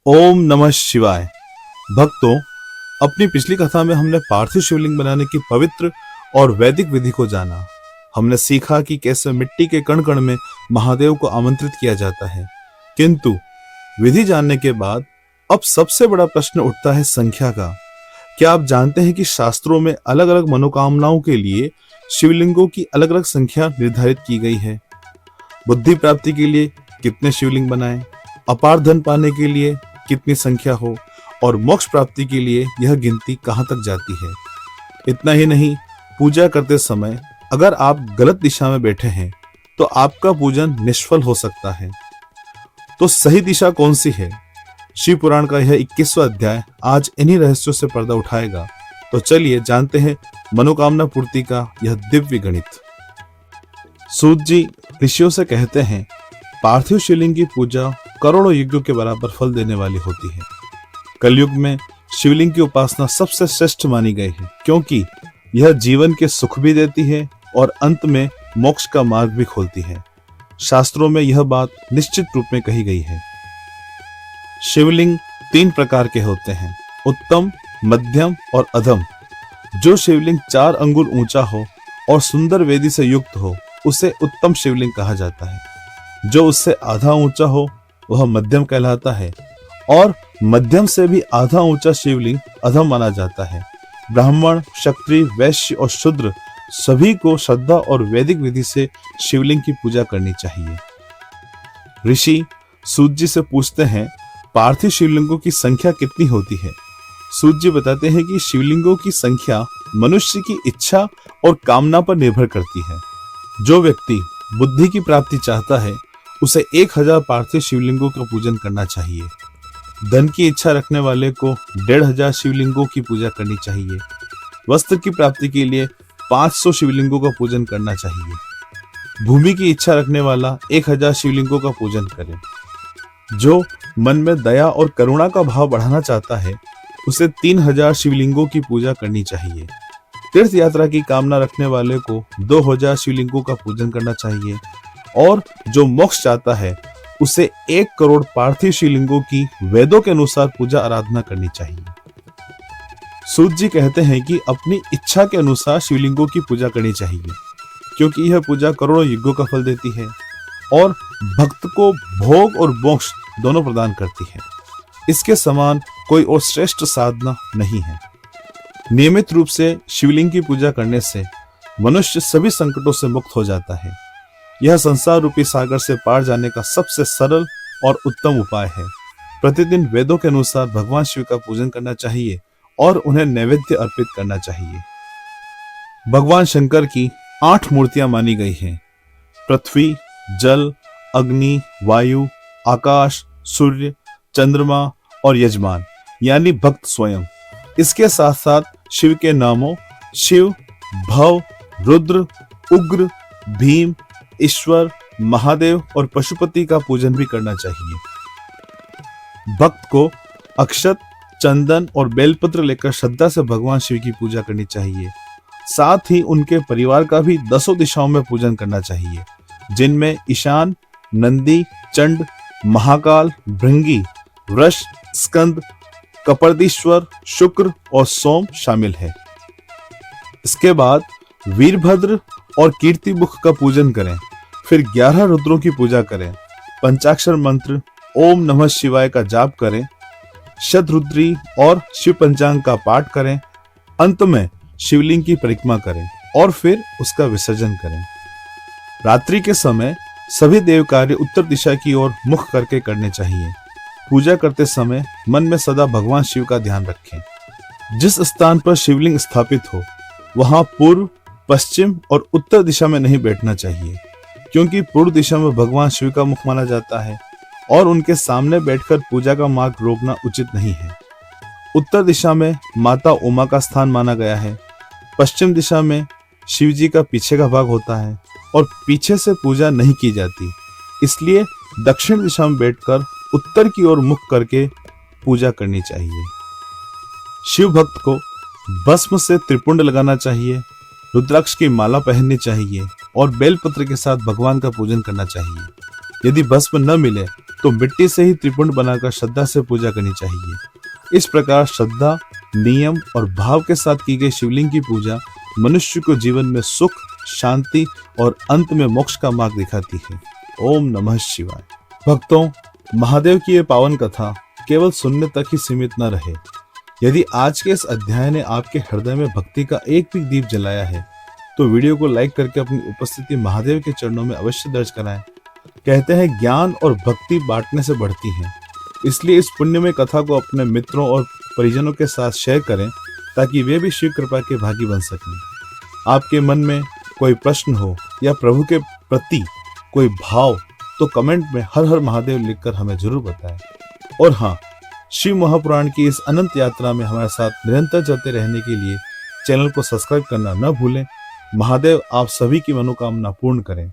ओम नमः शिवाय। भक्तों, अपनी पिछली कथा में हमने पार्थिव शिवलिंग बनाने की पवित्र और वैदिक विधि को जाना। हमने सीखा कि कैसे मिट्टी के कण कण में महादेव को आमंत्रित किया जाता है। किंतु विधि जानने के बाद अब सबसे बड़ा प्रश्न उठता है संख्या का। क्या आप जानते हैं कि शास्त्रों में अलग अलग मनोकामनाओं के लिए शिवलिंगों की अलग अलग संख्या निर्धारित की गई है? बुद्धि प्राप्ति के लिए कितने शिवलिंग बनाएं, अपार धन पाने के लिए कितनी संख्या हो, और मोक्ष प्राप्ति के लिए यह गिनती कहां तक जाती है? इतना ही नहीं, पूजा करते समय अगर आप गलत दिशा में बैठे हैं तो आपका पूजन निष्फल हो सकता है। तो सही दिशा कौन सी है? शिव पुराण का यह 21वां अध्याय आज इन्हीं रहस्यों से पर्दा उठाएगा। तो चलिए जानते हैं मनोकामना पूर्ति का यह दिव्य गणित। सूत जी ऋषियों से कहते हैं, पार्थिव शिवलिंग की पूजा करोड़ों यज्ञों के बराबर फल देने वाली होती है। कलयुग में शिवलिंग की उपासना सबसे श्रेष्ठ मानी गई है, क्योंकि यह जीवन के सुख भी देती है और अंत में मोक्ष का मार्ग भी खोलती है। शास्त्रों में यह बात निश्चित रूप में कही गई है। शिवलिंग 3 प्रकार के होते हैं, उत्तम, मध्यम और अधम। जो शिवलिंग 4 अंगुल ऊंचा हो और सुंदर वेदी से युक्त हो उसे उत्तम शिवलिंग कहा जाता है। जो उससे आधा ऊंचा हो वह मध्यम कहलाता है, और मध्यम से भी आधा ऊंचा शिवलिंग अधम माना जाता है। ब्राह्मण, क्षत्रिय, वैश्य और शूद्र सभी को श्रद्धा और वैदिक विधि से शिवलिंग की पूजा करनी चाहिए। ऋषि सूत जी से पूछते हैं, पार्थिव शिवलिंगों की संख्या कितनी होती है? सूत जी बताते हैं कि शिवलिंगों की संख्या मनुष्य की इच्छा और कामना पर निर्भर करती है। जो व्यक्ति बुद्धि की प्राप्ति चाहता है उसे 1000 पार्थिव शिवलिंगों का पूजन करना चाहिए। धन की इच्छा रखने वाले को 1500 शिवलिंगों की पूजा करनी चाहिए। वस्त्र की प्राप्ति के लिए 500 शिवलिंगों का पूजन करना चाहिए। भूमि की इच्छा रखने वाला 1000 शिवलिंगों का पूजन करे। जो मन में दया और करुणा का भाव बढ़ाना चाहता है उसे 3000 शिवलिंगों की पूजा करनी चाहिए। तीर्थ यात्रा की कामना रखने वाले को 2000 शिवलिंगों का पूजन करना चाहिए, और जो मोक्ष चाहता है उसे 1 करोड़ पार्थिव शिवलिंगों की वेदों के अनुसार पूजा आराधना करनी चाहिए। सूत जी कहते हैं कि अपनी इच्छा के अनुसार शिवलिंगों की पूजा करनी चाहिए, क्योंकि यह पूजा करोड़ों यज्ञों का फल देती है और भक्त को भोग और मोक्ष दोनों प्रदान करती है। इसके समान कोई और श्रेष्ठ साधना नहीं है। नियमित रूप से शिवलिंग की पूजा करने से मनुष्य सभी संकटों से मुक्त हो जाता है। यह संसार रूपी सागर से पार जाने का सबसे सरल और उत्तम उपाय है। प्रतिदिन वेदों के अनुसार भगवान शिव का पूजन करना चाहिए और उन्हें नैवेद्य अर्पित करना चाहिए। भगवान शंकर की 8 मूर्तियां मानी गई हैं: पृथ्वी, जल, अग्नि, वायु, आकाश, सूर्य, चंद्रमा और यजमान यानी भक्त स्वयं। इसके साथ साथ शिव के नामों शिव, भव, रुद्र, उग्र, भीम, ईश्वर, महादेव और पशुपति का पूजन भी करना चाहिए। भक्त को अक्षत, चंदन और बेलपत्र लेकर श्रद्धा से भगवान शिव की पूजा करनी चाहिए। साथ ही उनके परिवार का भी 10 दिशाओं में पूजन करना चाहिए, जिनमें ईशान, नंदी, चंड, महाकाल, भृंगी, वृष, स्कंद, कपर्दीश्वर, शुक्र और सोम शामिल है। इसके बाद वीरभद्र और कीर्तिमुख का पूजन करें। फिर 11 रुद्रों की पूजा करें। पंचाक्षर मंत्र ओम नमः शिवाय का जाप करें। शतरुद्री और शिव पंचांग का पाठ करें। अंत में शिवलिंग की परिक्रमा करें और फिर उसका विसर्जन करें। रात्रि के समय सभी देव कार्य उत्तर दिशा की ओर मुख करके करने चाहिए। पूजा करते समय मन में सदा भगवान शिव का ध्यान रखें। जिस स्थान पर शिवलिंग स्थापित हो वहां पूर्व, पश्चिम और उत्तर दिशा में नहीं बैठना चाहिए, क्योंकि पूर्व दिशा में भगवान शिव का मुख माना जाता है और उनके सामने बैठकर पूजा का मार्ग रोकना उचित नहीं है। उत्तर दिशा में माता उमा का स्थान माना गया है। पश्चिम दिशा में शिव जी का पीछे का भाग होता है और पीछे से पूजा नहीं की जाती, इसलिए दक्षिण दिशा में बैठकर उत्तर की ओर मुख करके पूजा करनी चाहिए। शिव भक्त को भस्म से त्रिपुंड लगाना चाहिए, रुद्राक्ष की माला पहननी चाहिए और बेलपत्र के साथ भगवान का पूजन करना चाहिए। यदि भस्म न मिले तो मिट्टी से ही त्रिपुंड बनाकर श्रद्धा से पूजा करनी चाहिए। इस प्रकार श्रद्धा, नियम और भाव के साथ की गई शिवलिंग की पूजा मनुष्य को जीवन में सुख, शांति और अंत में मोक्ष का मार्ग दिखाती है। ओम नमः शिवाय। भक्तों, महादेव की ये पावन कथा केवल सुनने तक ही सीमित न रहे। यदि आज के इस अध्याय ने आपके हृदय में भक्ति का एक भी दीप जलाया है तो वीडियो को लाइक करके अपनी उपस्थिति महादेव के चरणों में अवश्य दर्ज कराएं। कहते हैं ज्ञान और भक्ति बांटने से बढ़ती है, इसलिए इस पुण्यमय कथा को अपने मित्रों और परिजनों के साथ शेयर करें ताकि वे भी शिव कृपा के भागी बन सकें। आपके मन में कोई प्रश्न हो या प्रभु के प्रति कोई भाव तो कमेंट में हर हर महादेव लिखकर हमें जरूर बताएं। और हाँ, शिव महापुराण की इस अनंत यात्रा में हमारे साथ निरंतर चलते रहने के लिए चैनल को सब्सक्राइब करना न भूलें। महादेव आप सभी की मनोकामना पूर्ण करें।